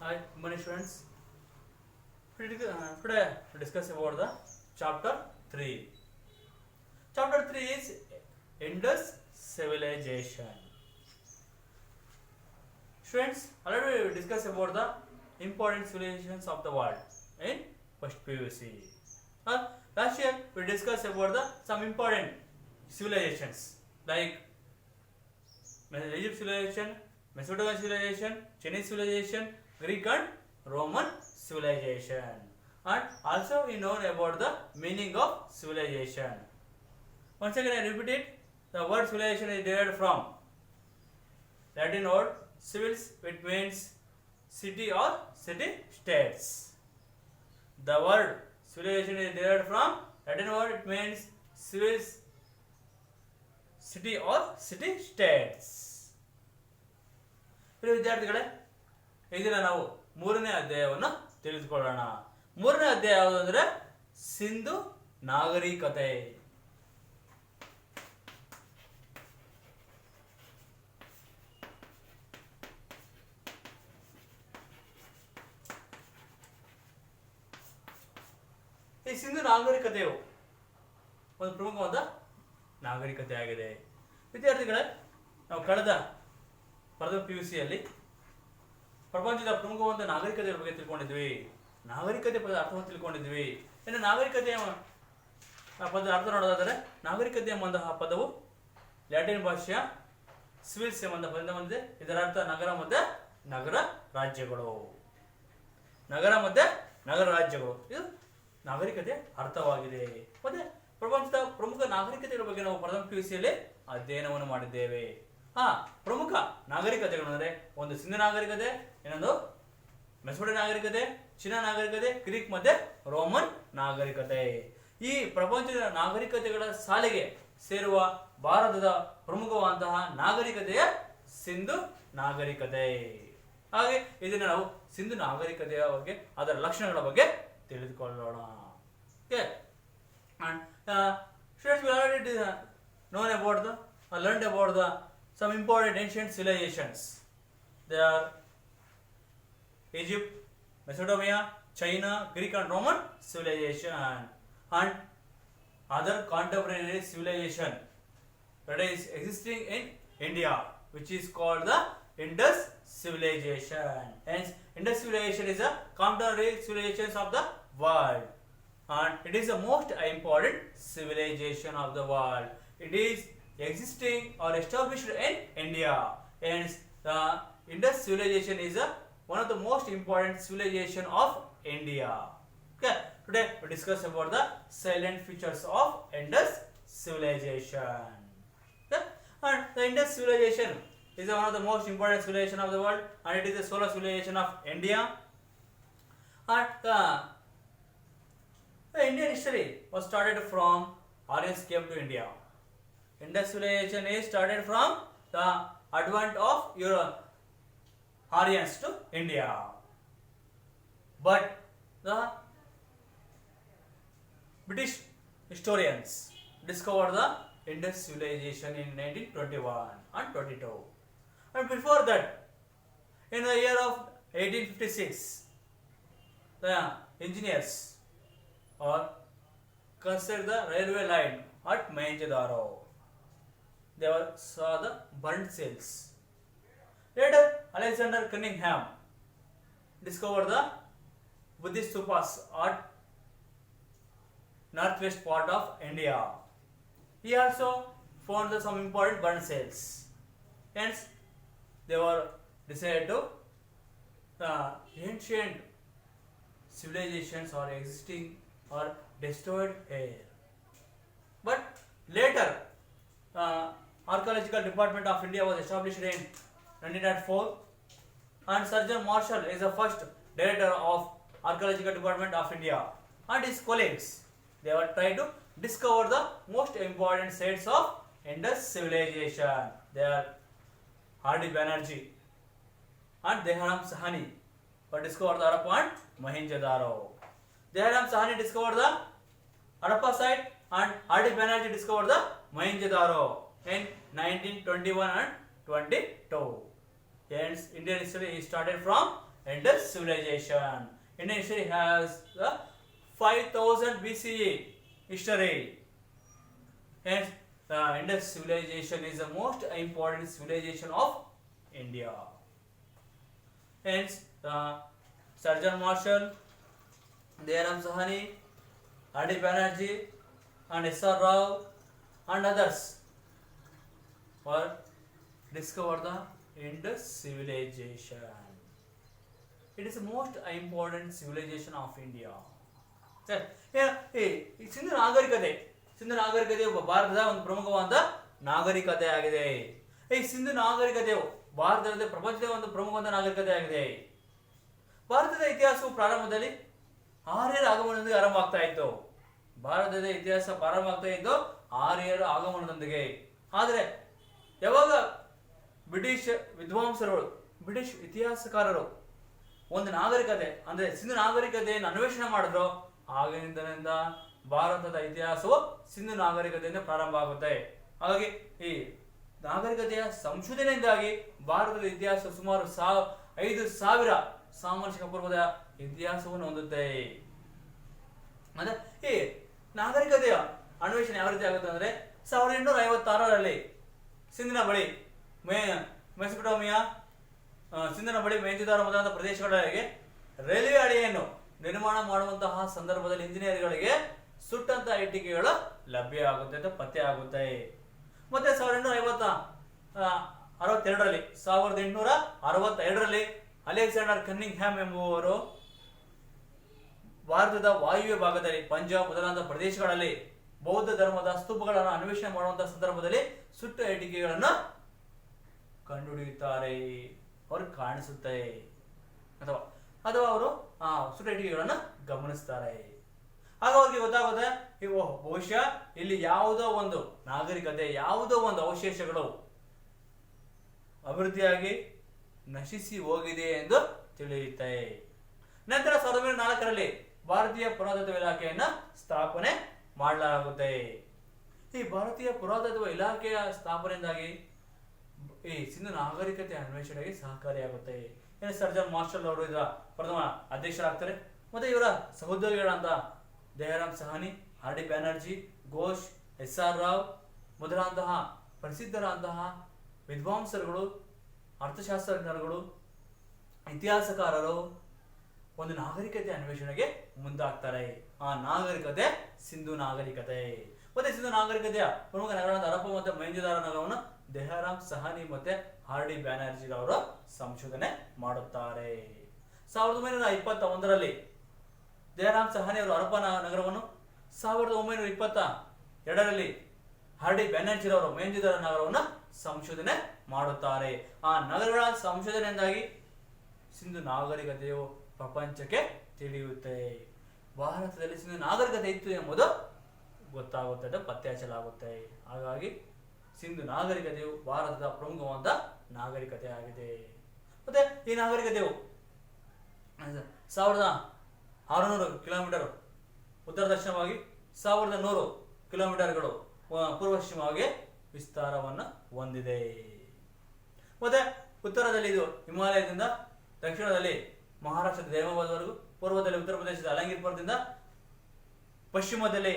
Hi, good morning students. Today we discuss about the chapter 3. Chapter 3 is Indus civilization. Students, already we discussed about the important civilizations of the world in first PUC. Last year we discussed about the some important civilizations like Egypt civilization, Mesopotamian civilization, Chinese civilization, Greek and Roman civilization, and also we know about the meaning of civilization. Once again I repeat it, the word civilization is derived from Latin word civils, it means city or city states. The word civilization is derived from Latin word, it means civils, city or city states. ವಿದ್ಯಾರ್ಥಿಗಳೇ, ಇದನ್ನ ನಾವು ಮೂರನೇ ಅಧ್ಯಾಯವನ್ನು ತಿಳಿದುಕೊಳ್ಳೋಣ. ಮೂರನೇ ಅಧ್ಯಾಯ ಯಾವುದು ಅಂದ್ರೆ ಸಿಂಧು ನಾಗರಿಕತೆ. ಈ ಸಿಂಧು ನಾಗರಿಕತೆಯು ಒಂದು ಪ್ರಮುಖವಾದ ನಾಗರಿಕತೆ ಆಗಿದೆ. ವಿದ್ಯಾರ್ಥಿಗಳೇ, ನಾವು ಕಳೆದ ಪ್ರಥಮ PUCಯಲ್ಲಿ ಪ್ರಪಂಚದ ಪ್ರಮುಖವಾದ ನಾಗರಿಕತೆಯ ಬಗ್ಗೆ ತಿಳ್ಕೊಂಡಿದ್ವಿ. ನಾಗರಿಕತೆ ಪದದ ಅರ್ಥವನ್ನು ತಿಳ್ಕೊಂಡಿದ್ವಿ. ಇನ್ನು ನಾಗರಿಕತೆಯ ಪದದ ಅರ್ಥ ನೋಡೋದಾದರೆ, ನಾಗರಿಕತೆ ಎಂಬಂತಹ ಪದವು ಲ್ಯಾಟಿನ್ ಭಾಷೆಯ ಸಿವಿಲ್ಸ್ ಎಂಬ ಪದದಿಂದ ಬಂದಿದೆ. ಇದರ ಅರ್ಥ ನಗರ ಮತ್ತೆ ನಗರ ರಾಜ್ಯಗಳು. ನಗರ ಮತ್ತೆ ನಗರ ರಾಜ್ಯಗಳು, ಇದು ನಾಗರಿಕತೆಯ ಅರ್ಥವಾಗಿದೆ. ಮತ್ತೆ ಪ್ರಪಂಚದ ಪ್ರಮುಖ ನಾಗರಿಕತೆಗಳ ಬಗ್ಗೆ ನಾವು ಪ್ರಥಮ PUCಯಲ್ಲಿ ಅಧ್ಯಯನವನ್ನು ಮಾಡಿದ್ದೇವೆ. ಪ್ರಮುಖ ನಾಗರಿಕತೆಗಳು ಅಂದರೆ ಒಂದು ಸಿಂಧು ನಾಗರಿಕತೆ, ಇನ್ನೊಂದು ಮೆಸೊಪೊಟೇಮಿಯನ್ ನಾಗರಿಕತೆ, ಚೀನಾ ನಾಗರಿಕತೆ, ಗ್ರೀಕ್ ಮತ್ತೆ ರೋಮನ್ ನಾಗರಿಕತೆ. ಈ ಪ್ರಪಂಚದ ನಾಗರಿಕತೆಗಳ ಸಾಲಿಗೆ ಸೇರುವ ಭಾರತದ ಪ್ರಮುಖವಾದಂತಹ ನಾಗರಿಕತೆಯ ಸಿಂಧು ನಾಗರಿಕತೆ. ಹಾಗೆ ಇದನ್ನು ನಾವು ಸಿಂಧು ನಾಗರಿಕತೆಯ ಬಗ್ಗೆ, ಅದರ ಲಕ್ಷಣಗಳ ಬಗ್ಗೆ ತಿಳಿದುಕೊಳ್ಳೋಣ. Students, we already known about the learned about the some important ancient civilizations. They are Egypt, Mesopotamia, China, Greek and Roman civilization, and other contemporary civilization that is existing in India, which is called the Indus civilization. Hence, Indus civilization is a contemporary civilizations of the world, and it is the most important civilization of the world. It is existing or established in India. Hence, the Indus civilization is one of the most important civilization of India. Okay, today we discuss about the salient features of Indus civilization. Okay, and the Indus civilization is one of the most important civilization of the world, and it is the solar civilization of India. And the Indian history was started from Aryans came to India. Indus civilization is started from the advent of Aryans to India. But the British historians discovered the Indus civilization in 1921 and 22. And before that, in the year of 1856, the engineers constructed the railway line at Mohenjo-daro. They saw the burnt cells. Later, Alexander Cunningham discovered the Buddhist stupas at northwest part of India. He also found some important burnt cells. Hence, they were decided to ancient civilizations are existing or destroyed here. But later, Archaeological Department of India was established in 1904, and Surgeon Marshall is the first director of Archaeological Department of India, and his colleagues, they were trying to discover the most important sites of Indus civilization. They are Hardy Banerjee and Deharam Sahani who discovered the Harappa and Mohenjo-daro. Deharam Sahani discovered the Harappa site, and Hardy Banerjee discovered the Mohenjo-daro in 1921 and 22. Hence, Indian history is started from Indus civilization. Indian history has the 5000 BCE history. Hence, the Indus civilization is the most important civilization of India. Hence, Sir John Marshall, Dayram Sahani, R.D. Banerjee, and S.R. Rao, and others were discovered the Indus civilization. It is the most important civilization of India. ಈ ಸಿಂಧು ನಾಗರಿಕತೆ ಭಾರತದ ಒಂದು ಪ್ರಮುಖವಾದ ನಾಗರಿಕತೆ ಆಗಿದೆ. ಈ ಸಿಂಧು ನಾಗರಿಕತೆಯು ಭಾರತದ ಪ್ರಪಂಚದ ಒಂದು ಪ್ರಮುಖವಾದ ನಾಗರಿಕತೆ ಆಗಿದೆ. ಭಾರತದ ಇತಿಹಾಸವು ಪ್ರಾರಂಭದಲ್ಲಿ ಆರ್ಯರ ಆಗಮನದೊಂದಿಗೆ ಆರಂಭ ಆಗ್ತಾ ಇತ್ತು. ಭಾರತದ ಇತಿಹಾಸ ಪ್ರಾರಂಭ ಆಗ್ತಾ ಇದ್ದು ಆರ್ಯರ ಆಗಮನದೊಂದಿಗೆ. ಆದರೆ ಯಾವಾಗ ಬ್ರಿಟಿಷ್ ವಿದ್ವಾಂಸರುಗಳು, ಬ್ರಿಟಿಷ್ ಇತಿಹಾಸಕಾರರು ಒಂದು ನಾಗರಿಕತೆ ಅಂದ್ರೆ ಸಿಂಧು ನಾಗರಿಕತೆಯನ್ನು ಅನ್ವೇಷಣೆ ಮಾಡಿದ್ರು, ಆಗಿನಿಂದ ಭಾರತದ ಇತಿಹಾಸವು ಸಿಂಧು ನಾಗರಿಕತೆಯಿಂದ ಪ್ರಾರಂಭ ಆಗುತ್ತೆ. ಹಾಗಾಗಿ ಈ ನಾಗರಿಕತೆಯ ಸಂಶೋಧನೆಯಿಂದಾಗಿ ಭಾರತದ ಇತಿಹಾಸ ಸುಮಾರು 5000 ಸಾಮಾನ್ಯ ಪೂರ್ವದ ಇತಿಹಾಸವನ್ನು ಹೊಂದುತ್ತೆ. ಅಂದ್ರೆ ಈ ನಾಗರಿಕತೆಯ ಅನ್ವೇಷಣೆ ಯಾವ ರೀತಿ ಆಗುತ್ತೆ ಅಂದ್ರೆ 1856ರಲ್ಲಿ ಸಿಂಧಿನ ಬಳಿ ಮೆಸೊಪೊಟೇಮಿಯಾ, ಸಿಂಧಿನ ಬಳಿ ಮೇಂಜುದಾರ ಮೊದಲಾದ ಪ್ರದೇಶಗಳಿಗೆ ರೈಲ್ವೆ ಅಡಿಯನ್ನು ನಿರ್ಮಾಣ ಮಾಡುವಂತಹ ಸಂದರ್ಭದಲ್ಲಿ ಇಂಜಿನಿಯರ್ಗಳಿಗೆ ಸುಟ್ಟಂತಹ ಇಟ್ಟಿಗೆಗಳು ಲಭ್ಯ ಆಗುತ್ತೆ ಅಂತ ಪತ್ತೆ ಆಗುತ್ತೆ. ಮತ್ತೆ 1862ರಲ್ಲಿ ಅಲೆಕ್ಸಾಂಡರ್ ಕನ್ನಿಂಗ್ ಹ್ಯಾಮ್ ಎಂಬುವರು ಭಾರತದ ವಾಯುವ್ಯ ಭಾಗದಲ್ಲಿ ಪಂಜಾಬ್ ಮೊದಲಾದ ಪ್ರದೇಶಗಳಲ್ಲಿ ಬೌದ್ಧ ಧರ್ಮದ ಸ್ತೂಪಗಳನ್ನು ಅನ್ವೇಷಣೆ ಮಾಡುವಂತಹ ಸಂದರ್ಭದಲ್ಲಿ ಸುಟ್ಟ ಇಟ್ಟಿಗೆಗಳನ್ನು ಕಂಡುಹಿಡಿಯುತ್ತಾರೆ, ಅವ್ರಿಗೆ ಕಾಣಿಸುತ್ತೆ, ಅಥವಾ ಅವರು ಸುಟ್ಟ ಇಟ್ಟಿಗೆಗಳನ್ನು ಗಮನಿಸ್ತಾರೆ. ಆಗ ಅವ್ರಿಗೆ ಗೊತ್ತಾಗುತ್ತೆ ಇವು ಬಹುಶಃ ಇಲ್ಲಿ ಯಾವುದೋ ಒಂದು ನಾಗರಿಕತೆ, ಯಾವುದೋ ಒಂದು ಅವಶೇಷಗಳು ಅಭಿವೃದ್ಧಿಯಾಗಿ ನಶಿಸಿ ಹೋಗಿದೆ ಎಂದು ತಿಳಿಯುತ್ತೆ. ನಂತರ 1904ರಲ್ಲಿ ಭಾರತೀಯ ಪುರಾತತ್ವ ಇಲಾಖೆಯನ್ನ ಸ್ಥಾಪನೆ ಮಾಡಲಾಗುತ್ತೆ. ಈ ಭಾರತೀಯ ಪುರಾತತ್ವ ಇಲಾಖೆಯ ಸ್ಥಾಪನೆಯಿಂದಾಗಿ ಈ ಸಿಂಧು ನಾಗರಿಕತೆ ಅನ್ವೇಷಣೆಗೆ ಸಹಕಾರಿಯಾಗುತ್ತೆ. ಸರ್ ಜಾನ್ ಮಾರ್ಷಲ್ ಅವರು ಇದರ ಪ್ರಥಮ ಅಧ್ಯಕ್ಷರಾಗ್ತಾರೆ. ಮತ್ತೆ ಇವರ ಸಹೋದ್ಯೋಗಿಗಳಂತ ದಯಾರಾಮ್ ಸಹಾನಿ, ಆರ್ ಡಿ ಬ್ಯಾನರ್ಜಿ, ಘೋಷ್, ಎಸ್.ಆರ್. ರಾವ್ ಮೊದಲಾದಂತಹ ಪ್ರಸಿದ್ಧರಾದಂತಹ ವಿದ್ವಾಂಸರುಗಳು, ಅರ್ಥಶಾಸ್ತ್ರಜ್ಞರುಗಳು, ಇತಿಹಾಸಕಾರರು ಒಂದು ನಾಗರಿಕತೆ ಅನ್ವೇಷಣೆಗೆ ಮುಂದಾಗ್ತಾರೆ. ಆ ನಾಗರಿಕತೆ ಸಿಂಧು ನಾಗರಿಕತೆ. ಮತ್ತೆ ಸಿಂಧು ನಾಗರಿಕತೆಯ ಪ್ರಮುಖ ನಗರವಾದ ಹರಪ್ಪ ಮತ್ತು ಮೊಹೆಂಜೊದಾರೋ ನಗರವನ್ನು ದಯಾರಾಮ್ ಸಹಾನಿ ಮತ್ತೆ ಆರ್ ಡಿ ಬ್ಯಾನರ್ಜಿ ಅವರು ಸಂಶೋಧನೆ ಮಾಡುತ್ತಾರೆ. 1921ರಲ್ಲಿ ದಯಾರಾಮ್ ಸಹಾನಿ ಅವರು ಹರಪ್ಪ ನಗರವನ್ನು, 1922ರಲ್ಲಿ ಆರ್ ಡಿ ಬ್ಯಾನರ್ಜಿ ಅವರು ಮೊಹೆಂಜೊದಾರೋ ನಗರವನ್ನು ಸಂಶೋಧನೆ ಮಾಡುತ್ತಾರೆ. ಆ ನಗರಗಳ ಸಂಶೋಧನೆಯಿಂದಾಗಿ ಸಿಂಧು ನಾಗರಿಕತೆಯು ಪ್ರಪಂಚಕ್ಕೆ ತಿಳಿಯುತ್ತೆ. ಭಾರತದಲ್ಲಿ ಸಿಂಧು ನಾಗರಿಕತೆ ಇತ್ತು ಎಂಬುದು ಗೊತ್ತಾಗುತ್ತದೆ, ಪತ್ತೆ ಹಚ್ಚಲಾಗುತ್ತೆ. ಹಾಗಾಗಿ ಸಿಂಧು ನಾಗರಿಕತೆಯು ಭಾರತದ ಪ್ರಮುಖವಾದ ನಾಗರಿಕತೆ ಆಗಿದೆ. ಮತ್ತೆ ಈ ನಾಗರಿಕತೆಯು 1600 ಕಿಲೋಮೀಟರ್ ಉತ್ತರ ದಕ್ಷಿಣವಾಗಿ, 1100 ಕಿಲೋಮೀಟರ್ಗಳು ಪೂರ್ವ ಪಶ್ಚಿಮವಾಗಿ ವಿಸ್ತಾರವನ್ನು ಹೊಂದಿದೆ. ಮತ್ತೆ ಉತ್ತರದಲ್ಲಿ ಇದು ಹಿಮಾಲಯದಿಂದ, ದಕ್ಷಿಣದಲ್ಲಿ ಮಹಾರಾಷ್ಟ್ರದ ದೇವಾಬಾದ್ವರೆಗೂ, ಪೂರ್ವದಲ್ಲಿ ಉತ್ತರ ಪ್ರದೇಶದ ಅಲಂಗಿರ್ಪುರದಿಂದ, ಪಶ್ಚಿಮದಲ್ಲಿ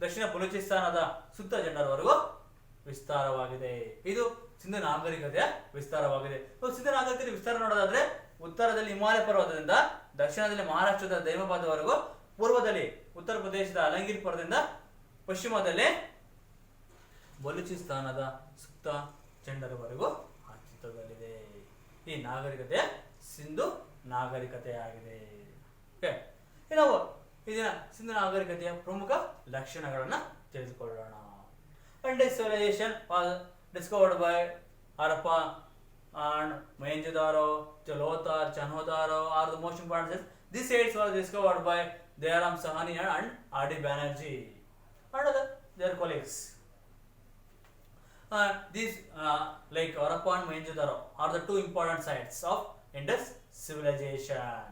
ದಕ್ಷಿಣ ಬಲೂಚಿಸ್ತಾನದ ಸುತ್ತ ಜನರವರೆಗೂ ವಿಸ್ತಾರವಾಗಿದೆ. ಇದು ಸಿಂಧು ನಾಗರಿಕತೆಯ ವಿಸ್ತಾರವಾಗಿದೆ. ಸಿಂಧು ನಾಗರಿಕತೆ ವಿಸ್ತಾರ ನೋಡೋದಾದ್ರೆ ಉತ್ತರದಲ್ಲಿ ಹಿಮಾಲಯ ಪರ್ವತದಿಂದ, ದಕ್ಷಿಣದಲ್ಲಿ ಮಹಾರಾಷ್ಟ್ರದ ದೈಮಾಬಾದ್ವರೆಗೂ, ಪೂರ್ವದಲ್ಲಿ ಉತ್ತರ ಪ್ರದೇಶದ ಅಲಂಗಿರ್ಪುರದಿಂದ, ಪಶ್ಚಿಮದಲ್ಲಿ ಬಲೂಚಿಸ್ತಾನದ ಸುತ್ತ ಚಂಡರವರೆಗೂ ಅಸ್ತಿತ್ವದಲ್ಲಿದೆ. ಈ ನಾಗರಿಕತೆ ಸಿಂಧು ನಾಗರಿಕತೆಯಾಗಿದೆ. ನಾವು ಇದನ್ನ ಸಿಂಧು ನಾಗರಿಕತೆಯ ಪ್ರಮುಖ ಲಕ್ಷಣಗಳನ್ನ ತಿಳಿದುಕೊಳ್ಳೋಣ. Indus civilization was discovered by Harappa and Mohenjo-daro, Lothar, Chanhodaro are the most important sites. These sites were discovered by Dayram Sahani and R.D. Banerjee and their colleagues. These like Harappa and Mohenjo-daro are the two important sites of Indus civilization.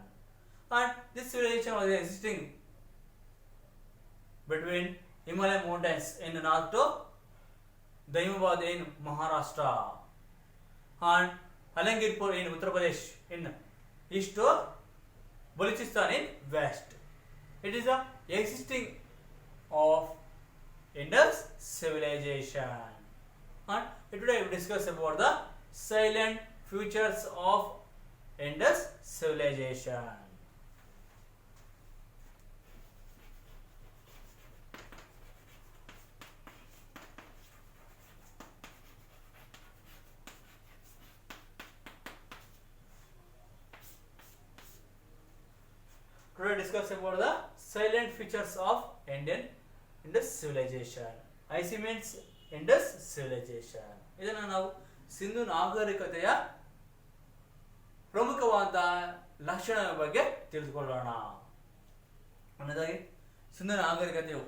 And this civilization was existing between Himalayan mountains in the north to Daimabad in Maharashtra and Alangirpur in Uttar Pradesh in is to Balochistan in west. It is the existing of Indus civilization. And today we discuss about the silent features of Indus civilization. Today discuss about the silent features of Indus civilization. IC means Indus civilization. ಇದನ್ನು ನಾವು ಸಿಂಧು ನಾಗರಿಕತೆಯ ಪ್ರಮುಖವಾದ ಲಕ್ಷಣಗಳ ಬಗ್ಗೆ ತಿಳಿದುಕೊಳ್ಳೋಣ. ಮೊದಲಾಗಿ ಸಿಂಧು ನಾಗರಿಕತೆಯು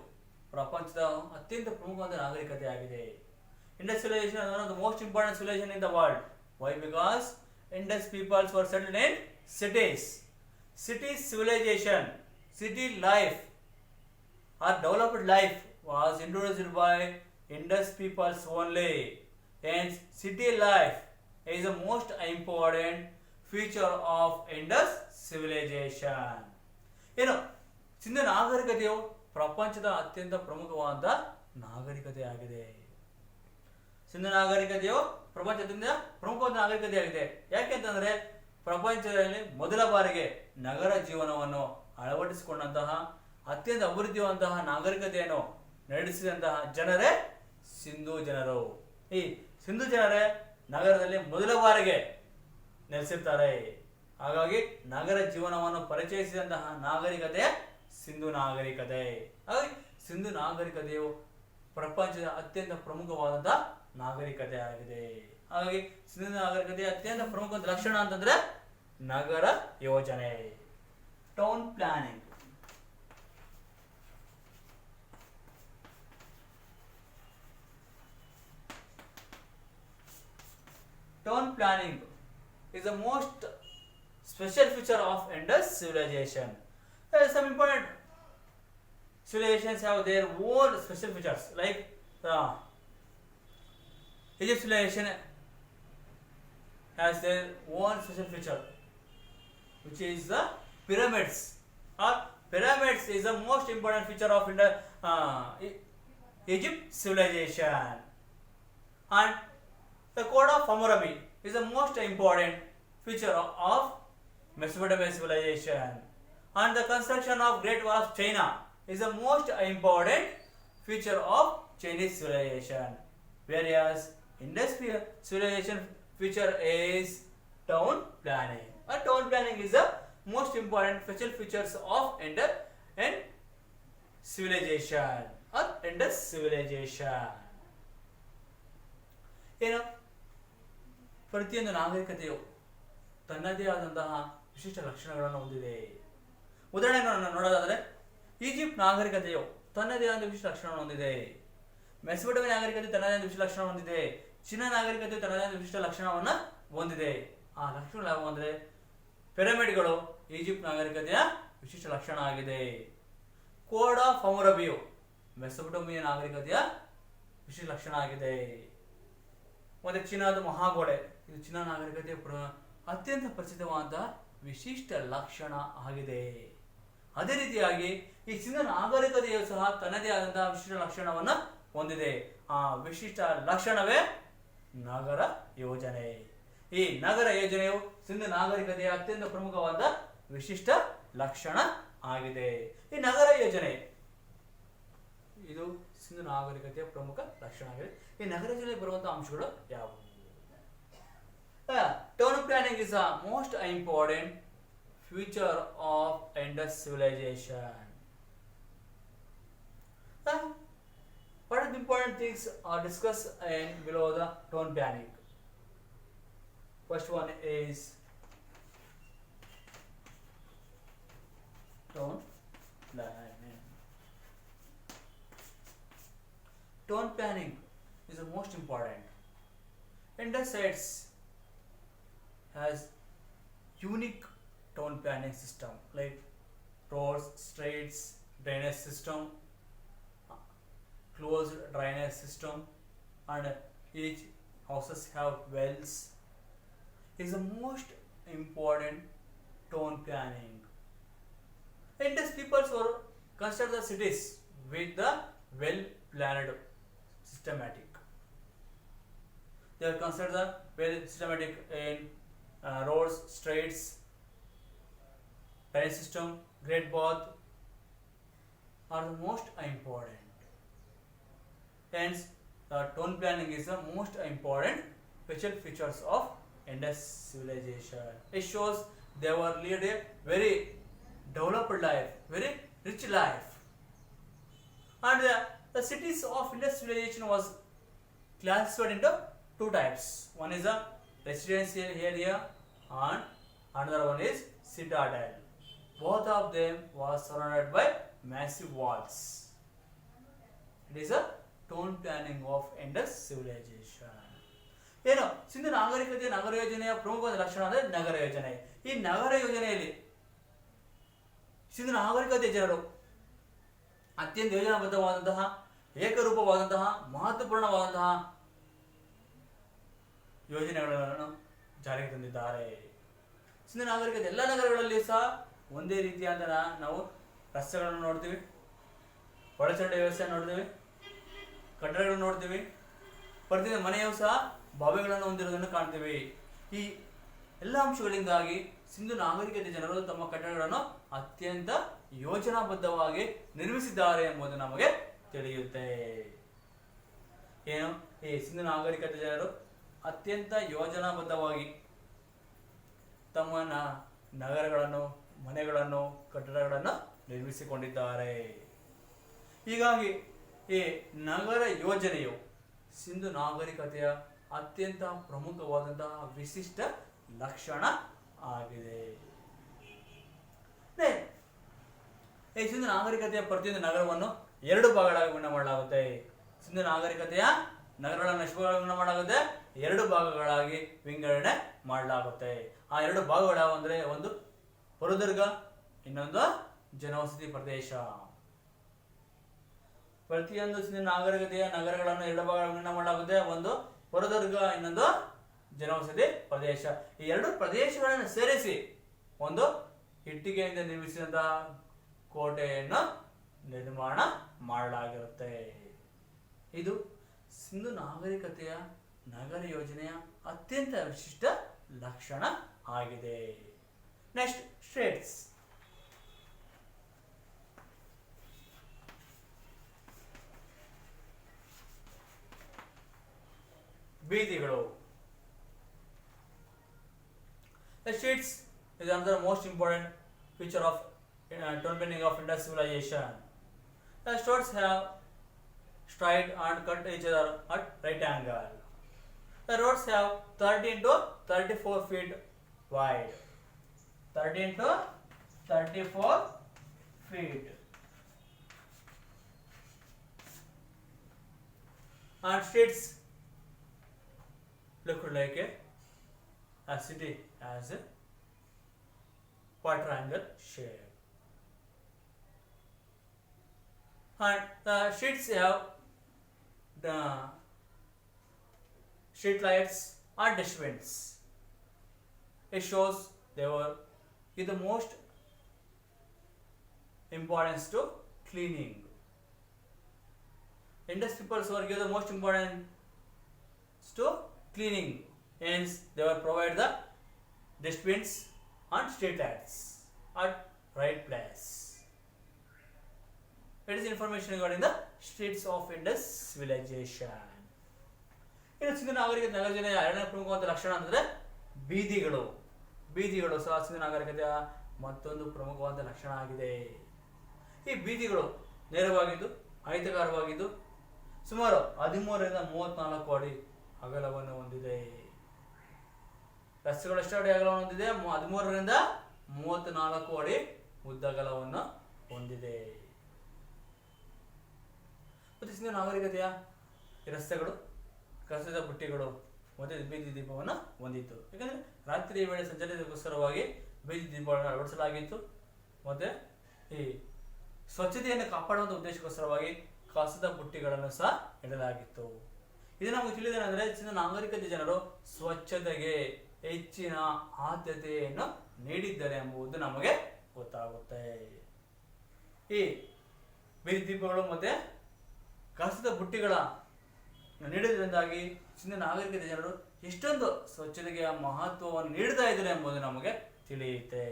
ಪ್ರಪಂಚದ ಅತ್ಯಂತ ಪ್ರಮುಖವಾದ ನಾಗರಿಕತೆಯಾಗಿದೆ. Indus civilization is one of the most important civilization in the world. Why? Because Indus peoples were settled in cities. City civilization, city life or developed life was introduced by Indus peoples only. Hence, city life is the most important feature of Indus civilization. Sindhu ನಾಗರಿಕತೆಯು ಪ್ರಪಂಚದ ಅತ್ಯಂತ ಪ್ರಮುಖವಾದ ನಾಗರಿಕತೆಯಾಗಿದೆ. ಸಿಂಧು ನಾಗರಿಕತೆಯು ಪ್ರಪಂಚದಿಂದ ಪ್ರಮುಖವಾದ ನಾಗರಿಕತೆಯಾಗಿದೆ. ಯಾಕೆಂತಂದ್ರೆ ಪ್ರಪಂಚದಲ್ಲಿ ಮೊದಲ ಬಾರಿಗೆ ನಗರ ಜೀವನವನ್ನು ಅಳವಡಿಸಿಕೊಂಡಂತಹ ಅತ್ಯಂತ ಅಭಿವೃದ್ಧಿವಂತಹ ನಾಗರಿಕತೆಯನ್ನು ನಡೆಸಿದಂತಹ ಜನರೇ ಸಿಂಧೂ ಜನರು. ಈ ಸಿಂಧೂ ಜನರೇ ನಗರದಲ್ಲಿ ಮೊದಲ ಬಾರಿಗೆ ನೆಲೆಸಿರ್ತಾರೆ. ಹಾಗಾಗಿ ನಗರ ಜೀವನವನ್ನು ಪರಿಚಯಿಸಿದಂತಹ ನಾಗರಿಕತೆ ಸಿಂಧು ನಾಗರಿಕತೆ. ಹಾಗಾಗಿ ಸಿಂಧು ನಾಗರಿಕತೆಯು ಪ್ರಪಂಚದ ಅತ್ಯಂತ ಪ್ರಮುಖವಾದಂತಹ ನಾಗರಿಕತೆ ಆಗಿದೆ. ಹಾಗಾಗಿ ಸಿಂಧು ನಾಗರಿಕತೆಯ ಅತ್ಯಂತ ಪ್ರಮುಖ ಲಕ್ಷಣ ಅಂತಂದ್ರೆ ನಗರ ಯೋಜನೆ, town planning. Town planning is the most special feature of Indus civilization. There are some important civilizations have their own special features, like Egypt civilization has their own special feature, which is the pyramids. Pyramids is the most important feature of Egypt civilization. And the Code of Hammurabi is the most important feature of Mesopotamian civilization. And the construction of Great Wall of China is the most important feature of Chinese civilization. Whereas Indus civilization feature is town planning. Town planning is the most important special features of Indus civilization or Indus civilization. ಪ್ರತಿಯೊಂದು ನಾಗರಿಕತೆಯು ತನ್ನದೇ ಆದಂತಹ ವಿಶಿಷ್ಟ ಲಕ್ಷಣಗಳನ್ನು ಹೊಂದಿದೆ. ಉದಾಹರಣೆಗಳನ್ನು ನೋಡೋದಾದರೆ Egypt ನಾಗರಿಕತೆಯು ತನ್ನದೇ ಆದ ವಿಶಿಷ್ಟ ಲಕ್ಷಣವನ್ನು ಹೊಂದಿದೆ. ಮೆಸೊಪೊಟೇಮಿಯಾ ನಾಗರಿಕತೆ ತನ್ನದೇ ಆದ ವಿಶಿಷ್ಟ ಲಕ್ಷಣ ಹೊಂದಿದೆ. ಚೀನಾ ನಾಗರಿಕತೆಯು ತನ್ನದೇ ಆದ ವಿಶಿಷ್ಟ ಲಕ್ಷಣವನ್ನು ಹೊಂದಿದೆ. ಆ ಲಕ್ಷಣಗಳು ಯಾವುವು ಅಂದರೆ ಪಿರಮಿಡ್ಗಳು ಈಜಿಪ್ಟ್ ನಾಗರಿಕತೆಯ ವಿಶಿಷ್ಟ ಲಕ್ಷಣ ಆಗಿದೆ. ಕೋಡ್ ಆಫ್ ಹಮ್ಮುರಬಿಯು ಮೆಸೊಪೊಟೇಮಿಯಾ ನಾಗರಿಕತೆಯ ವಿಶಿಷ್ಟ ಲಕ್ಷಣ ಆಗಿದೆ. ಮತ್ತೆ ಚೀನಾದ ಮಹಾಗೋಡೆ ಇದು ಚೀನಾ ನಾಗರಿಕತೆಯ ಅತ್ಯಂತ ಪ್ರಸಿದ್ಧವಾದ ವಿಶಿಷ್ಟ ಲಕ್ಷಣ ಆಗಿದೆ. ಅದೇ ರೀತಿಯಾಗಿ ಈ ಸಿಂಧು ನಾಗರಿಕತೆಯು ಸಹ ತನ್ನದೇ ಆದಂತಹ ವಿಶಿಷ್ಟ ಲಕ್ಷಣವನ್ನು ಹೊಂದಿದೆ. ಆ ವಿಶಿಷ್ಟ ಲಕ್ಷಣವೇ ನಗರ ಯೋಜನೆ. ಈ ನಗರ ಯೋಜನೆಯು ಸಿಂಧು ನಾಗರಿಕತೆಯ ಅತ್ಯಂತ ಪ್ರಮುಖವಾದ ವಿಶಿಷ್ಟ ಲಕ್ಷಣ ಆಗಿದೆ. ಈ ನಗರ ಯೋಜನೆ ಇದು ಸಿಂಧು ನಾಗರಿಕತೆಯ ಪ್ರಮುಖ ಲಕ್ಷಣ ಆಗಿದೆ. ಈ ನಗರ ಯೋಜನೆಗೆ ಬರುವಂತಹ ಅಂಶಗಳು ಯಾವುವು? Town planning is the most important feature of Indus civilization. What are the important things are discussed in below the town planning? First one is town planning. Town planning is the most important. Indus sites has unique town planning system like roads, streets, drainage system, closed drainage system, and each houses have wells. Is the most important town planning. Indus peoples were considered the cities with the well planned systematic. They are considered the well systematic in roads, streets, drainage system, great bath are the most important. Hence, the town planning is the most important special features of Indus civilization. It shows they were lead a very developed life, very rich life. And the cities of Indus civilization was classified into two types. One is a residential area and another one is citadel. Both of them was surrounded by massive walls. It is a town planning of Indus civilization. ಏನು ಸಿಂಧು ನಾಗರಿಕತೆಯ ನಗರ ಯೋಜನೆಯ ಪ್ರಮುಖವಾದ ಲಕ್ಷಣ ಅಂದರೆ ನಗರ ಯೋಜನೆ. ಈ ನಗರ ಯೋಜನೆಯಲ್ಲಿ ಸಿಂಧು ನಾಗರಿಕತೆಯ ಜನರು ಅತ್ಯಂತ ಯೋಜನಾಬದ್ಧವಾದಂತಹ ಏಕರೂಪವಾದಂತಹ ಮಹತ್ವಪೂರ್ಣವಾದಂತಹ ಯೋಜನೆಗಳನ್ನು ಜಾರಿಗೆ ತಂದಿದ್ದಾರೆ. ಸಿಂಧು ನಾಗರಿಕತೆ ಎಲ್ಲ ನಗರಗಳಲ್ಲಿ ಸಹ ಒಂದೇ ರೀತಿಯಾದ ನಾವು ರಸ್ತೆಗಳನ್ನು ನೋಡ್ತೀವಿ, ಒಳಚರಂಡಿ ವ್ಯವಸ್ಥೆ ನೋಡ್ತೀವಿ, ಕಟ್ಟಡಗಳನ್ನು ನೋಡ್ತೀವಿ, ಪ್ರತಿಯೊಂದು ಮನೆಯೂ ಸಹ ಬಾವಿಗಳನ್ನು ಹೊಂದಿರುವುದನ್ನು ಕಾಣ್ತೀವಿ. ಈ ಎಲ್ಲ ಅಂಶಗಳಿಂದಾಗಿ ಸಿಂಧು ನಾಗರಿಕತೆ ಜನರು ತಮ್ಮ ಕಟ್ಟಡಗಳನ್ನು ಅತ್ಯಂತ ಯೋಜನಾಬದ್ಧವಾಗಿ ನಿರ್ಮಿಸಿದ್ದಾರೆ ಎಂಬುದು ನಮಗೆ ತಿಳಿಯುತ್ತೆ. ಏನು ಈ ಸಿಂಧು ನಾಗರಿಕತೆ ಜನರು ಅತ್ಯಂತ ಯೋಜನಾಬದ್ಧವಾಗಿ ತಮ್ಮ ನಗರಗಳನ್ನು, ಮನೆಗಳನ್ನು, ಕಟ್ಟಡಗಳನ್ನು ನಿರ್ಮಿಸಿಕೊಂಡಿದ್ದಾರೆ. ಹೀಗಾಗಿ ಈ ನಗರ ಯೋಜನೆಯು ಸಿಂಧು ನಾಗರಿಕತೆಯ ಅತ್ಯಂತ ಪ್ರಮುಖವಾದಂತಹ ವಿಶಿಷ್ಟ ಲಕ್ಷಣ ಆಗಿದೆ. ಈ ಸಿಂಧು ನಾಗರಿಕತೆಯ ಪ್ರತಿಯೊಂದು ನಗರವನ್ನು ಎರಡು ಭಾಗಗಳಾಗಿ ವಿಂಗಡಣೆ ಮಾಡಲಾಗುತ್ತೆ. ಸಿಂಧು ನಾಗರಿಕತೆಯ ನಗರಗಳನ್ನು ಎಷ್ಟು ವಿಂಗಡಣೆ ಮಾಡಲಾಗುತ್ತೆ? ಎರಡು ಭಾಗಗಳಾಗಿ ವಿಂಗಡಣೆ ಮಾಡಲಾಗುತ್ತೆ. ಆ ಎರಡು ಭಾಗಗಳು ಯಾವ ಅಂದ್ರೆ, ಒಂದು ಪುರದುರ್ಗ, ಇನ್ನೊಂದು ಜನವಸತಿ ಪ್ರದೇಶ. ಪ್ರತಿಯೊಂದು ಸಿಂಧು ನಾಗರಿಕತೆಯ ನಗರಗಳನ್ನು ಎರಡು ಭಾಗಗಳಾಗಿ ವಿಂಗಡಣೆ ಮಾಡಲಾಗುತ್ತೆ. ಒಂದು ಪುರದುರ್ಗ, ಇನ್ನೊಂದು ಜನವಸತಿ ಪ್ರದೇಶ. ಈ ಎರಡು ಪ್ರದೇಶಗಳನ್ನು ಸೇರಿಸಿ ಒಂದು ಇಟ್ಟಿಗೆಯಿಂದ ನಿರ್ಮಿಸಿದಂತಹ ಕೋಟೆಯನ್ನು ನಿರ್ಮಾಣ ಮಾಡಲಾಗಿರುತ್ತೆ. ಇದು ಸಿಂಧು ನಾಗರಿಕತೆಯ ನಗರ ಯೋಜನೆಯ ಅತ್ಯಂತ ವಿಶಿಷ್ಟ ಲಕ್ಷಣ ಆಗಿದೆ. Next, streets. ಬೀದಿಗಳು. The streets is another most important feature of town planning of Indus civilization. The streets have straight and cut each other at right angle. The roads have 13 to 34 feet wide. 13 to 34 feet. And streets look like a city as a quadrangle shape. And the streets have the street lights and dustbins. It shows they were give the most importance to cleaning. Indus peoples were give the most importance to cleaning. Hence, they will provide the dustbins and street lights at right place. It is information regarding the streets of Indus civilization. ಇನ್ನು ಸಿಂಧು ನಾಗರಿಕತೆ ನಗರ ಯೋಜನೆಯ ಎರಡನೇ ಪ್ರಮುಖವಾದ ಲಕ್ಷಣ ಅಂದರೆ ಬೀದಿಗಳು. ಬೀದಿಗಳು ಸಹ ಸಿಂಧು ನಾಗರಿಕತೆಯ ಮತ್ತೊಂದು ಪ್ರಮುಖವಾದ ಲಕ್ಷಣ ಆಗಿದೆ. ಈ ಬೀದಿಗಳು ನೇರವಾಗಿದ್ದು, ಆಯತಾಕಾರವಾಗಿದ್ದು, ಸುಮಾರು 13 ರಿಂದ 34 ಅಡಿ ಅಗಲವನ್ನು ಹೊಂದಿದೆ. ರಸ್ತೆಗಳು ಎಷ್ಟು ಅಡಿ ಅಗಲವನ್ನು ಹೊಂದಿದೆ? 13 ರಿಂದ 34 ಅಡಿ ಉದ್ದಗಲವನ್ನು ಹೊಂದಿದೆ. ಮತ್ತು ಸಿಂಧು ನಾಗರಿಕತೆಯ ರಸ್ತೆಗಳು, ಕಸದ ಬುಟ್ಟಿಗಳು ಮತ್ತು ಬೀದಿ ದೀಪವನ್ನು ಹೊಂದಿತ್ತು. ಯಾಕಂದರೆ ರಾತ್ರಿಯ ವೇಳೆ ಸಂಚಾರಕ್ಕೋಸ್ಕರವಾಗಿ ಬೀದಿ ದೀಪಗಳನ್ನು ಅಳವಡಿಸಲಾಗಿತ್ತು. ಮತ್ತು ಈ ಸ್ವಚ್ಛತೆಯನ್ನು ಕಾಪಾಡುವಂಥ ಉದ್ದೇಶಕ್ಕೋಸ್ಕರವಾಗಿ ಕಸದ ಬುಟ್ಟಿಗಳನ್ನು ಸಹ ಇಡಲಾಗಿತ್ತು. ಇದು ನಮಗೆ ತಿಳಿದೇನೆಂದರೆ ಸಿಂಧು ನಾಗರಿಕತೆ ಜನರು ಸ್ವಚ್ಛತೆಗೆ ಹೆಚ್ಚಿನ ಆದ್ಯತೆಯನ್ನು ನೀಡಿದ್ದಾರೆ ಎಂಬುದು ನಮಗೆ ಗೊತ್ತಾಗುತ್ತೆ. ಈ ಬೀದಿ ದೀಪಗಳು ಮತ್ತೆ ಕಸದ ಬುಟ್ಟಿಗಳ ನೀಡುವುದರಿಂದಾಗಿ ಸಿಂಧೂ ನಾಗರಿಕತೆ ಜನರು ಎಷ್ಟೊಂದು ಸ್ವಚ್ಛತೆಗೆ ಮಹತ್ವವನ್ನು ನೀಡ್ತಾ ಇದ್ದಾರೆ ಎಂಬುದು ನಮಗೆ ತಿಳಿಯುತ್ತೆ.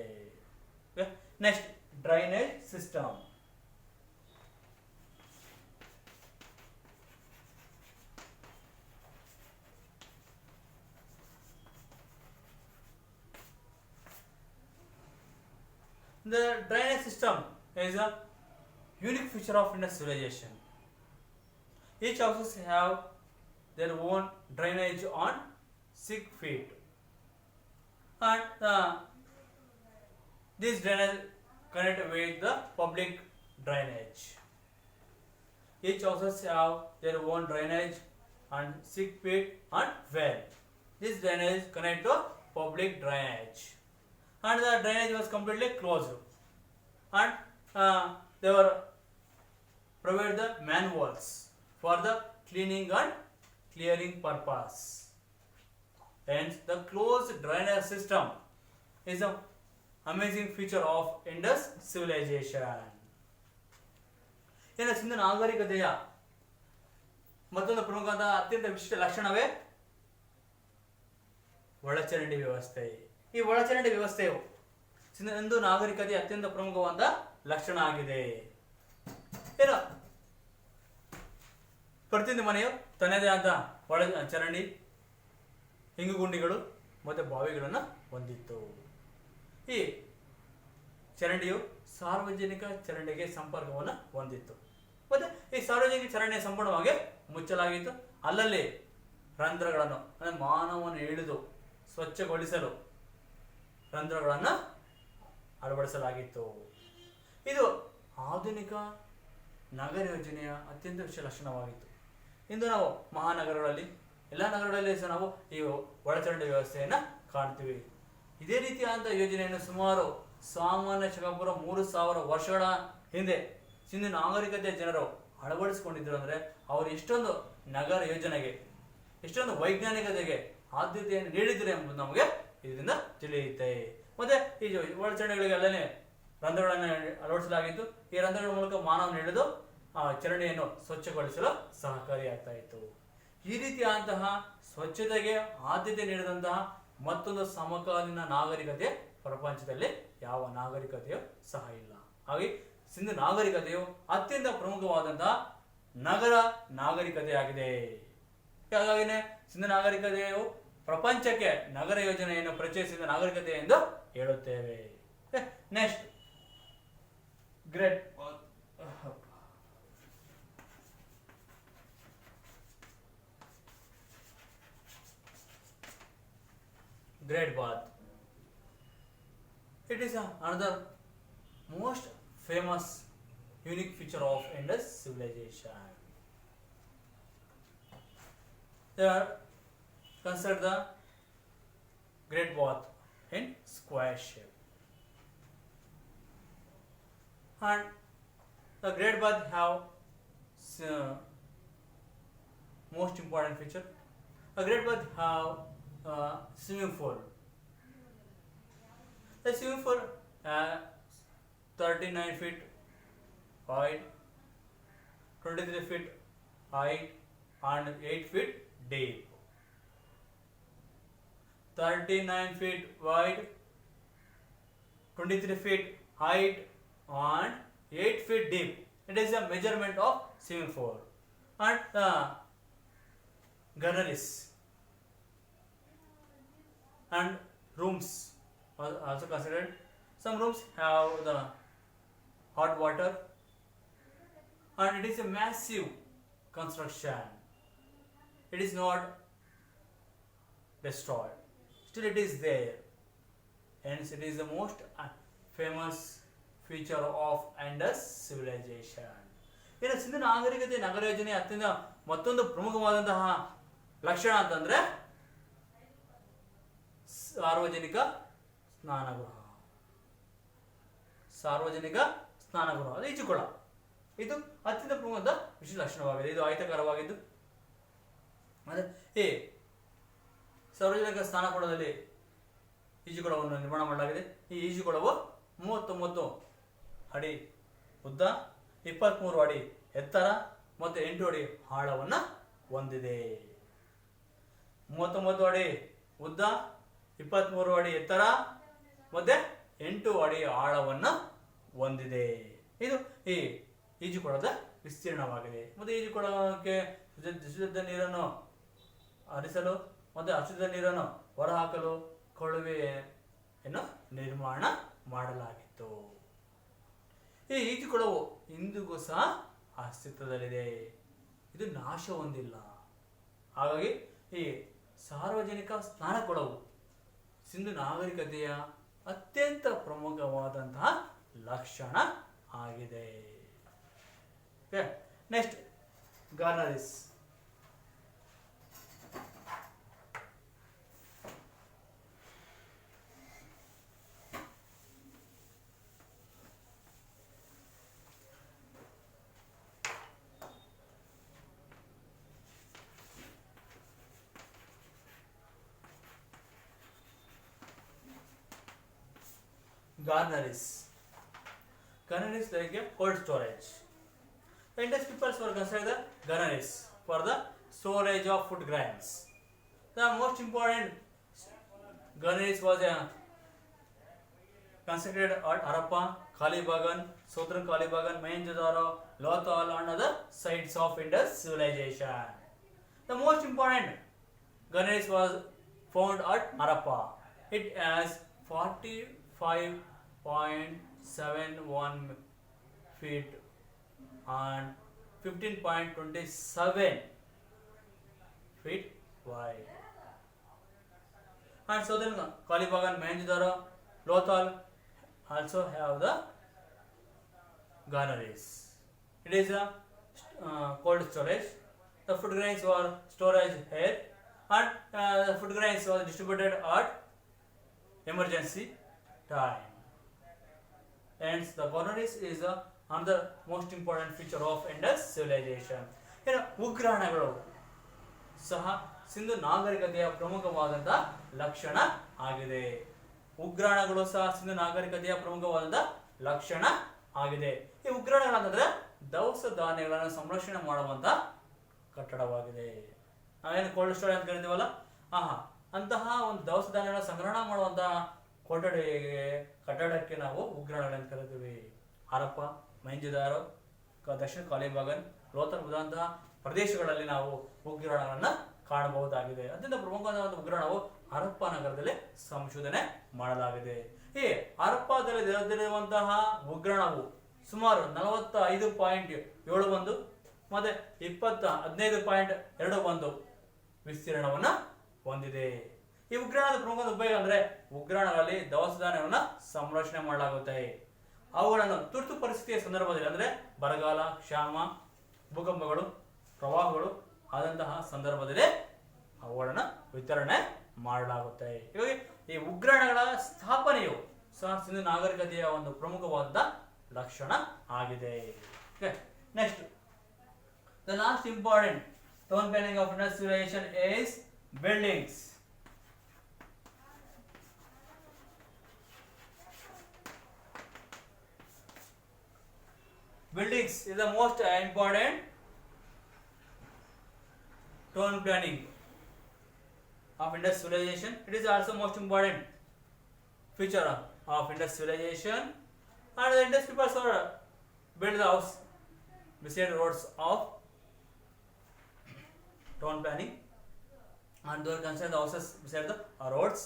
Next, drainage system. The drainage system is a unique feature of Indus civilization. Each houses have their own drainage on 6 feet, and this drainage connect with the public drainage. Each houses have their own drainage and 6 feet and well. This drainage connect to public drainage, and the drainage was completely closed, and they were provide the manuals for the cleaning and clearing purpose. Hence, the closed drainage system is an amazing feature of Indus civilization. ಇನ್ನು ಸಿಂಧೂ ನಾಗರಿಕತೆಯ ಮತ್ತೊಂದು ಪ್ರಮುಖವಾದ ಅತ್ಯಂತ ವಿಶಿಷ್ಟ ಲಕ್ಷಣವೇ ಒಳಚರಂಡಿ ವ್ಯವಸ್ಥೆ. ಈ ಒಳಚರಂಡಿ ವ್ಯವಸ್ಥೆಯು ಸಿಂಧೂ ನಾಗರಿಕತೆಯ ಅತ್ಯಂತ ಪ್ರಮುಖವಾದ ಲಕ್ಷಣ ಆಗಿದೆ. ಏನು, ಪ್ರತಿಯೊಂದು ಮನೆಯು ತನ್ನದೇ ಆದ ಒಳ ಚರಂಡಿ, ಇಂಗುಗುಂಡಿಗಳು ಮತ್ತು ಬಾವಿಗಳನ್ನು ಹೊಂದಿತ್ತು. ಈ ಚರಂಡಿಯು ಸಾರ್ವಜನಿಕ ಚರಂಡಿಗೆ ಸಂಪರ್ಕವನ್ನು ಹೊಂದಿತ್ತು. ಮತ್ತು ಈ ಸಾರ್ವಜನಿಕ ಚರಂಡಿಯ ಸಂಪೂರ್ಣವಾಗಿ ಮುಚ್ಚಲಾಗಿತ್ತು. ಅಲ್ಲಲ್ಲಿ ರಂಧ್ರಗಳನ್ನು ಅಂದರೆ ಮಾನವವನ್ನು ಇಳಿದು ಸ್ವಚ್ಛಗೊಳಿಸಲು ರಂಧ್ರಗಳನ್ನು ಅಳವಡಿಸಲಾಗಿತ್ತು. ಇದು ಆಧುನಿಕ ನಗರ ಯೋಜನೆಯ ಅತ್ಯಂತ ವಿಶೇಷ ಲಕ್ಷಣವಾಗಿತ್ತು. ಇಂದು ನಾವು ಮಹಾನಗರಗಳಲ್ಲಿ, ಎಲ್ಲ ನಗರಗಳಲ್ಲಿ ಸಹ ನಾವು ಈ ಒಳಚರಂಡಿ ವ್ಯವಸ್ಥೆಯನ್ನು ಕಾಣ್ತೀವಿ. ಇದೇ ರೀತಿಯಾದ ಯೋಜನೆಯನ್ನು ಸುಮಾರು ಸಾಮಾನ್ಯ ಶಕಪೂರ್ವ 3000 ವರ್ಷಗಳ ಹಿಂದೆ ಸಿಂಧೂ ನಾಗರಿಕತೆಯ ಜನರು ಅಳವಡಿಸಿಕೊಂಡಿದ್ದರು. ಅಂದರೆ ಅವರು ಎಷ್ಟೊಂದು ನಗರ ಯೋಜನೆಗೆ, ಎಷ್ಟೊಂದು ವೈಜ್ಞಾನಿಕತೆಗೆ ಆದ್ಯತೆಯನ್ನು ನೀಡಿದ್ದಾರೆ ಎಂಬುದು ನಮಗೆ ಇದರಿಂದ ತಿಳಿಯುತ್ತೆ. ಮತ್ತೆ ಈ ಒಳಚರಂಡಿಗಳಿಗೆಲ್ಲೇ ರಂಧ್ರಗಳನ್ನು ಅಳವಡಿಸಲಾಗಿದ್ದು, ಈ ರಂಧ್ರಗಳ ಮೂಲಕ ಮಾನವನ ಹಿಡಿದು ಆ ಚರಂಡಿಯನ್ನು ಸ್ವಚ್ಛಗೊಳಿಸಲು ಸಹಕಾರಿಯಾಗ್ತಾ ಇತ್ತು. ಈ ರೀತಿಯಾದಂತಹ ಸ್ವಚ್ಛತೆಗೆ ಆದ್ಯತೆ ನೀಡಿದಂತಹ ಮತ್ತೊಂದು ಸಮಕಾಲೀನ ನಾಗರಿಕತೆ ಪ್ರಪಂಚದಲ್ಲಿ ಯಾವ ನಾಗರಿಕತೆಯೂ ಸಹ ಇಲ್ಲ. ಹಾಗೆ ಸಿಂಧೂ ನಾಗರಿಕತೆಯು ಅತ್ಯಂತ ಪ್ರಮುಖವಾದಂತಹ ನಗರ ನಾಗರಿಕತೆಯಾಗಿದೆ. ಹಾಗಾಗಿನೇ ಸಿಂಧೂ ನಾಗರಿಕತೆಯು ಪ್ರಪಂಚಕ್ಕೆ ನಗರ ಯೋಜನೆಯನ್ನು ಪರಿಚಯಿಸಿದ ನಾಗರಿಕತೆ ಎಂದು ಹೇಳುತ್ತೇವೆ. Next, great Bath. It is another most famous unique feature of Indus civilization. They are considered the Great Bath in square shape, and the Great Bath have most important feature. A Great Bath have swimming pool. The swimming pool 39 feet wide, 23 feet height, and 8 feet deep. 39 feet wide, 23 feet height, and 8 feet deep. It is a measurement of swimming pool. And the galleries and rooms are also considered. Some rooms have the hot water, and it is a massive construction. It is not destroyed, still it is there. Hence it is the most famous feature of Indus civilization. ಇನ್ನು ಸಿಂಧೂ ನಾಗರಿಕತೆ ನಗರ ಯೋಜನೆ ಅತ್ಯಂತ ಮತ್ತೊಂದು ಪ್ರಮುಖವಾದಂತಹ ಲಕ್ಷಣ ಅಂತಂದ್ರೆ ಸಾರ್ವಜನಿಕ ಸ್ನಾನಗೃಹ. ಸಾರ್ವಜನಿಕ ಸ್ನಾನಗೃಹ, ಅದು ಈಜುಕೊಳ. ಇದು ಅತ್ಯಂತ ಪ್ರಮುಖವಾದ ವಿಶೇಷ ಲಕ್ಷಣವಾಗಿದೆ. ಇದು ಆಯತಾಕಾರವಾಗಿದ್ದು, ಮತ್ತೆ ಈ ಸಾರ್ವಜನಿಕ ಸ್ನಾನಕೊಳದಲ್ಲಿ ಈಜುಕೊಳವನ್ನು ನಿರ್ಮಾಣ ಮಾಡಲಾಗಿದೆ. ಈ ಈಜುಕೊಳವು 39 ಅಡಿ ಉದ್ದ, 23 ಅಡಿ ಎತ್ತರ ಮತ್ತು 8 ಅಡಿ ಆಳವನ್ನು ಹೊಂದಿದೆ. 39 ಅಡಿ ಉದ್ದ, 23 ಅಡಿ ಎತ್ತರ ಮತ್ತೆ 8 ಅಡಿ ಆಳವನ್ನು ಹೊಂದಿದೆ. ಇದು ಈ ಈಜುಕೊಳದ ವಿಸ್ತೀರ್ಣವಾಗಿದೆ. ಮತ್ತು ಈಜುಕೊಳಕ್ಕೆ ಶುದ್ಧ ನೀರನ್ನು ಹರಿಸಲು ಮತ್ತು ಅಶುದ್ಧ ನೀರನ್ನು ಹೊರಹಾಕಲು ಕೊಳವೆಯನ್ನು ನಿರ್ಮಾಣ ಮಾಡಲಾಗಿತ್ತು. ಈ ಈಜುಕೊಳವು ಇಂದಿಗೂ ಸಹ ಅಸ್ತಿತ್ವದಲ್ಲಿದೆ. ಇದು ನಾಶ ಹೊಂದಿಲ್ಲ. ಹಾಗಾಗಿ ಈ ಸಾರ್ವಜನಿಕ ಸ್ನಾನಕೊಳವು ಸಿಂಧು ನಾಗರಿಕತೆಯ ಅತ್ಯಂತ ಪ್ರಮುಖವಾದಂತಹ ಲಕ್ಷಣ ಆಗಿದೆ. Next, ಗಾರ್ನರೀಸ್. Gunneries like a cold storage. The Indus peoples were considered the gunneries for the storage of food grains. The most important gunneries was constructed at Harappa, Kalibagan, Southern Kalibagan, Mohenjo-daro, Lothal and other sites of Indus civilization. The most important gunneries was found at Harappa. It has 45.71 feet and 15.27 feet wide. And Southern Kalibagan, Mohenjo-daro, Lothal also have the gunneries. It is a cold storage. The food grains were storage here, and the food grains were distributed at emergency time. Hence, the gunneries is another most important feature of Indus civilization. ಉಗ್ರಾಣಗಳು ಸಹ ಸಿಂಧು ನಾಗರಿಕತೆಯ ಪ್ರಮುಖವಾದಂತಹ ಲಕ್ಷಣ ಆಗಿದೆ. ಉಗ್ರಾಣಗಳು ಸಹ ಸಿಂಧು ನಾಗರಿಕತೆಯ ಪ್ರಮುಖವಾದಂತಹ ಲಕ್ಷಣ ಆಗಿದೆ. ಈ ಉಗ್ರಾಣಗಳಂತಂದ್ರೆ ದವಸ ಧಾನ್ಯಗಳನ್ನು ಸಂರಕ್ಷಣೆ ಮಾಡುವಂತ ಕಟ್ಟಡವಾಗಿದೆ. ನಾವೇನು ಕೋಲ್ಡ್ ಸ್ಟೋರೇಜ್ ಅಂತ ಕರಿತೀವಲ್ಲ, ಅಂತಹ ಒಂದು ದವಸ ಧಾನ್ಯಗಳ ಸಂಗ್ರಹಣ ಮಾಡುವಂತಹ ಕಟ್ಟಡಕ್ಕೆ ನಾವು ಉಗ್ರಾಣಗಳನ್ನು ಕರಿತೀವಿ. ಹರಪ್ಪ, ಮೊಹೆಂಜೊದಾರೋ, ದಕ್ಷಿಣ ಕಾಲಿಬಾಗನ್, ಲೋಥಲ್ ಮೊದಲಾದಂತಹ ಪ್ರದೇಶಗಳಲ್ಲಿ ನಾವು ಉಗ್ರಾಣಗಳನ್ನು ಕಾಣಬಹುದಾಗಿದೆ. ಅತ್ಯಂತ ಪ್ರಮುಖವಾದ ಒಂದು ಉಗ್ರಾಣವು ಹರಪ್ಪ ನಗರದಲ್ಲಿ ಸಂಶೋಧನೆ ಮಾಡಲಾಗಿದೆ. ಈ ಹರಪ್ಪದಲ್ಲಿ ದೊರೆತಿರುವಂತಹ ಉಗ್ರಾಣವು ಸುಮಾರು 45.71 ಮತ್ತೆ 15.21 ವಿಸ್ತೀರ್ಣವನ್ನು ಹೊಂದಿದೆ. ಈ ಉಗ್ರಾಣದ ಪ್ರಮುಖ ಉಪಯೋಗ ಅಂದ್ರೆ ಉಗ್ರಾಣಗಳಲ್ಲಿ ದವಸ ಧಾನ್ಯವನ್ನು ಸಂರಕ್ಷಣೆ ಮಾಡಲಾಗುತ್ತೆ. ಅವುಗಳನ್ನು ತುರ್ತು ಪರಿಸ್ಥಿತಿಯ ಸಂದರ್ಭದಲ್ಲಿ ಅಂದ್ರೆ ಬರಗಾಲ, ಕ್ಷಾಮ, ಭೂಕಂಪಗಳು, ಪ್ರವಾಹಗಳು ಆದಂತಹ ಸಂದರ್ಭದಲ್ಲಿ ಅವುಗಳನ್ನು ವಿತರಣೆ ಮಾಡಲಾಗುತ್ತೆ. ಹೀಗಾಗಿ ಈ ಉಗ್ರಾಣಗಳ ಸ್ಥಾಪನೆಯು ಸಹ ಸಿಂಧು ನಾಗರಿಕತೆಯ ಒಂದು ಪ್ರಮುಖವಾದ ಲಕ್ಷಣ ಆಗಿದೆ. Next, the last important town planning of Indus civilisation is buildings. Buildings is the most important town planning of Indus civilization. It is also most important feature of Indus civilization. And the Indus people built the house beside roads of town planning, and they construct the houses beside the roads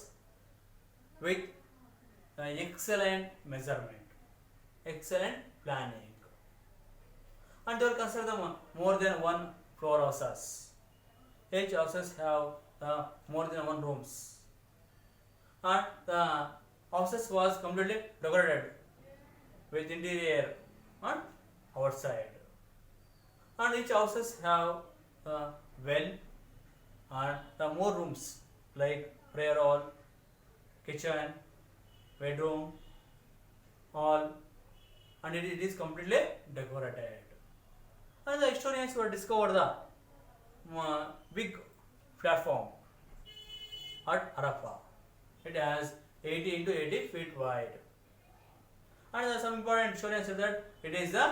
with excellent measurement, excellent planning. And they will construct them more than one floor houses. Each houses have more than one rooms. And the houses was completely decorated with interior and outside. And each houses have well and the more rooms like prayer hall, kitchen, bedroom, hall, and it is completely decorated. And the historians were discovered the big platform at Harappa. It has 80 into 80 feet wide. And there are some important historians say that it is the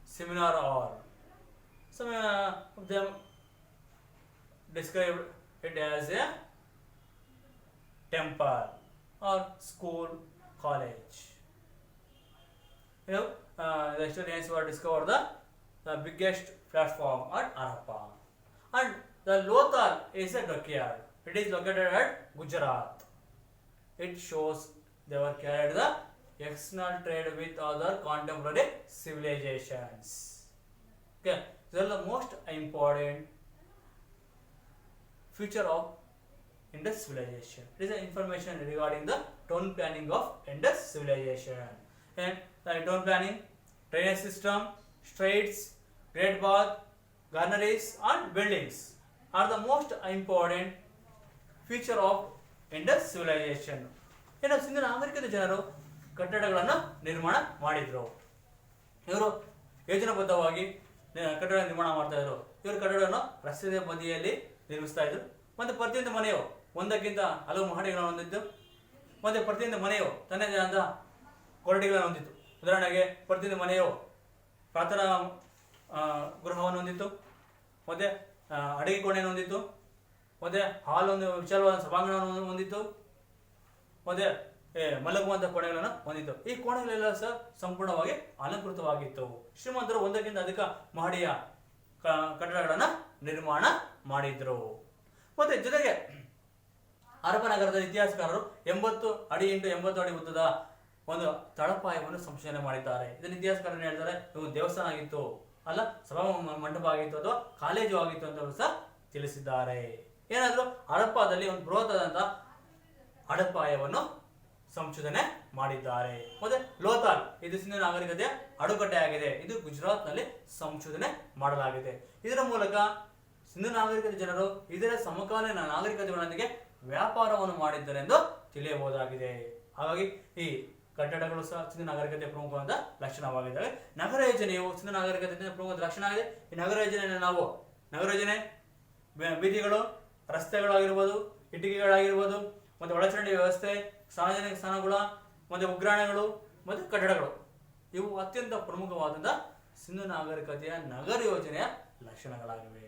seminar hall. Some of them describe it as a temple or school, college. The historians were discovered the biggest platform at Harappa. And the Lothal is a dockyard. It is located at Gujarat. It shows they were carried the external trade with other contemporary civilizations. Okay, these are the most important feature of Indus civilization. It is the information regarding the town planning of Indus civilization. And the town planning, drainage system, straits, great bath, garneries and buildings are the most important feature of Indus civilization. ಇನ್ನು ಸಿಂಧು ನಾಗರಿಕತೆ ಜನರು ಕಟ್ಟಡಗಳನ್ನು ನಿರ್ಮಾಣ ಮಾಡಿದ್ರು. ಇವರು ಯೋಜನಾಬದ್ಧವಾಗಿ ಕಟ್ಟಡ ನಿರ್ಮಾಣ ಮಾಡ್ತಾ ಇದ್ರು. ಇವರು ಕಟ್ಟಡವನ್ನು ರಸ್ತೆ ಬದಿಯಲ್ಲಿ ನಿರ್ಮಿಸ್ತಾ ಇದ್ರು. ಮತ್ತೆ ಪ್ರತಿಯೊಂದು ಮನೆಯು ಒಂದಕ್ಕಿಂತ ಹಲವು ಮಹಡಿಗಳನ್ನು ಹೊಂದಿದ್ದು, ಮತ್ತೆ ಪ್ರತಿಯೊಂದು ಮನೆಯು ತನ್ನದೇ ಆದ ಕೊಠಡಿಗಳನ್ನು ಹೊಂದಿತ್ತು. ಉದಾಹರಣೆಗೆ ಪ್ರತಿಯೊಂದು ಮನೆಯು ಪ್ರಾರ್ಥನಾ ಗೃಹವನ್ನು ಹೊಂದಿತ್ತು, ಮತ್ತೆ ಅಡುಗೆ ಕೋಣೆಯನ್ನು ಹೊಂದಿತ್ತು, ಮತ್ತೆ ಹಾಲ್ ಒಂದು ವಿಶಾಲವಾದ ಸಭಾಂಗಣವನ್ನು ಹೊಂದಿತ್ತು, ಮತ್ತೆ ಮಲಗುವಂತಹ ಕೋಣೆಗಳನ್ನು ಹೊಂದಿತ್ತು. ಈ ಕೋಣೆಗಳೆಲ್ಲ ಸಹ ಸಂಪೂರ್ಣವಾಗಿ ಅಲಂಕೃತವಾಗಿತ್ತು. ಶ್ರೀಮಂತರು ಒಂದಕ್ಕಿಂತ ಅಧಿಕ ಮಹಡಿಯ ಕಟ್ಟಡಗಳನ್ನು ನಿರ್ಮಾಣ ಮಾಡಿದ್ರು. ಮತ್ತೆ ಜೊತೆಗೆ ಹರಪ್ಪ ನಗರದ ಇತಿಹಾಸಕಾರರು 80 ಅಡಿ ಇಂಟು 80 ಅಡಿ ಉದ್ದದ ಒಂದು ತಳಪಾಯವನ್ನು ಸಂಶೋಧನೆ ಮಾಡಿದ್ದಾರೆ. ಇದನ್ನು ಇತಿಹಾಸಕಾರರು ಹೇಳ್ತಾರೆ, ಇದು ದೇವಸ್ಥಾನ ಆಗಿತ್ತು, ಅಲ್ಲ ಸಭಾ ಮಂಟಪ ಆಗಿತ್ತು ಅಥವಾ ಕಾಲೇಜು ಆಗಿತ್ತು ಅಂತ ಸಹ ತಿಳಿಸಿದ್ದಾರೆ. ಏನಾದರೂ ಹರಪ್ಪದಲ್ಲಿ ಒಂದು ಬೃಹತ್ತಾದಂತಹ ಅಡಪಾಯವನ್ನು ಸಂಶೋಧನೆ ಮಾಡಿದ್ದಾರೆ. ಮತ್ತೆ ಲೋಥಾಲ್ ಇದು ಸಿಂಧು ನಾಗರಿಕತೆಯ ಅಡುಕಟ್ಟೆ ಆಗಿದೆ. ಇದು ಗುಜರಾತ್ ನಲ್ಲಿ ಸಂಶೋಧನೆ ಮಾಡಲಾಗಿದೆ. ಇದರ ಮೂಲಕ ಸಿಂಧು ನಾಗರಿಕತೆ ಜನರು ಇದರ ಸಮಕಾಲೀನ ನಾಗರಿಕತೆಗಳೊಂದಿಗೆ ವ್ಯಾಪಾರವನ್ನು ಮಾಡಿದ್ದರೆಂದು ತಿಳಿಯಬಹುದಾಗಿದೆ. ಹಾಗಾಗಿ ಈ ಕಟ್ಟಡಗಳು ಸಹ ಸಿಂಧು ನಾಗರಿಕತೆಯ ಪ್ರಮುಖವಾದ ಲಕ್ಷಣವಾಗಿದ್ದಾವೆ. ನಗರ ಯೋಜನೆಯು ಸಿಂಧು ನಾಗರಿಕತೆಯ ಪ್ರಮುಖ ಲಕ್ಷಣ ಆಗಿದೆ. ಈ ನಗರ ಯೋಜನೆಯನ್ನು ನಾವು ನಗರ ಯೋಜನೆ ಬೀದಿಗಳು, ರಸ್ತೆಗಳಾಗಿರ್ಬೋದು, ಇಟ್ಟಿಗೆಗಳಾಗಿರ್ಬೋದು, ಮತ್ತೆ ಒಳಚರಂಡಿ ವ್ಯವಸ್ಥೆ, ಸಾರ್ವಜನಿಕ ಸ್ಥಾನಗಳು, ಮತ್ತೆ ಉಗ್ರಾಣಗಳು, ಮತ್ತೆ ಕಟ್ಟಡಗಳು, ಇವು ಅತ್ಯಂತ ಪ್ರಮುಖವಾದ ಸಿಂಧು ನಾಗರಿಕತೆಯ ನಗರ ಯೋಜನೆಯ ಲಕ್ಷಣಗಳಾಗಿವೆ.